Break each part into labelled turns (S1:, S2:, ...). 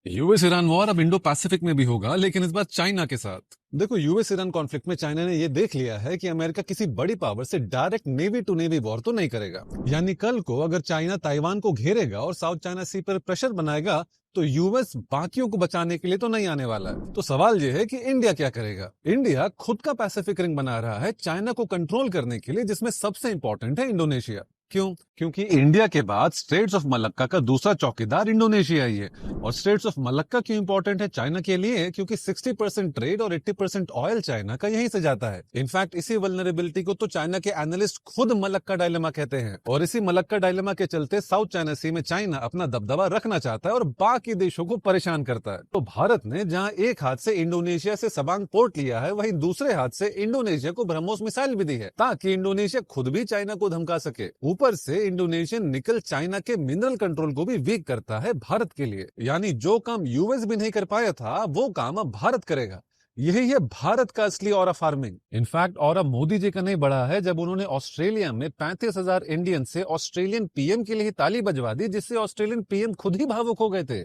S1: US Iran war अब Indo Pacific में भी होगा, लेकिन इस बार चाइना के साथ। देखो, यूएस ईरान कॉन्फ्लिक्ट में चाइना ने यह देख लिया है कि अमेरिका किसी बड़ी पावर से direct navy to navy war तो नहीं करेगा। यानी कल को अगर चाइना ताइवान को घेरेगा और साउथ चाइना सी पर प्रेशर बनाएगा तो यूएस बाकियों को बचाने के लिए तो नहीं आने वाला है। तो सवाल यह है कि इंडिया क्या करेगा। इंडिया खुद का पैसिफिक रिंग बना रहा है चाइना को कंट्रोल करने के लिए, जिसमें सबसे इंपॉर्टेंट है इंडोनेशिया। क्यों? क्योंकि इंडिया के बाद स्ट्रेट्स ऑफ मलक्का का दूसरा चौकीदार इंडोनेशिया ही है। और स्ट्रेट्स ऑफ मलक्का क्यों इंपॉर्टेंट है चाइना के लिए? क्योंकि 60% ट्रेड और 80% ऑयल चाइना का यहीं से जाता है। इनफैक्ट इसी वल्नरेबिलिटी को तो चाइना के एनालिस्ट खुद मलक्का डायलेमा कहते हैं। और इसी मलक्का डायलेमा के चलते साउथ चाइना सी में चाइना अपना दबदबा रखना चाहता है और बाकी देशों को परेशान करता है। तो भारत ने जहां एक हाथ से इंडोनेशिया से सबांग पोर्ट लिया है, वहीं दूसरे हाथ से इंडोनेशिया को ब्रह्मोस मिसाइल भी दी है, ताकि इंडोनेशिया खुद भी चाइना को धमका सके। ऊपर से इंडोनेशियन निकल चाइना के मिनरल कंट्रोल को भी वीक करता है भारत के लिए। यानी जो काम यूएस भी नहीं कर पाया था, वो काम अब भारत करेगा। यही है भारत का असली aura farming. In fact aura Modi ji का नहीं बढ़ा है जब उन्होंने ऑस्ट्रेलिया में 35,000 इंडियन से ऑस्ट्रेलियन पीएम के लिए ताली बजवा दी, जिससे ऑस्ट्रेलियन पीएम खुद ही भावुक हो गए थे।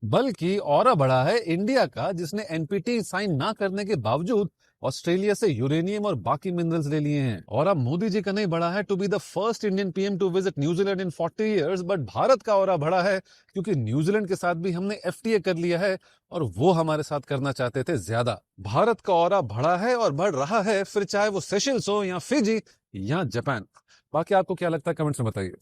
S1: बल्कि ऑरा बढ़ा है इंडिया का, जिसने एनपीटी साइन ना करने के बावजूद ऑस्ट्रेलिया से यूरेनियम और बाकी मिनरल्स ले लिए हैं। और अब मोदी जी का नहीं बढ़ा है to be the first Indian PM to visit New Zealand in 40 years, but Bharat का ऑरा बढ़ा है क्योंकि न्यूजीलैंड के साथ भी हमने एफटीए कर लिया है और वो हमारे साथ करना चाहते थे ज्यादा। भारत का ऑरा बढ़ा है और बढ़ रहा है, फिर चाहे वो सेशल्स हो या फिजी या जापान। बाकी आपको क्या लगता है, कमेंट्स में बताइए।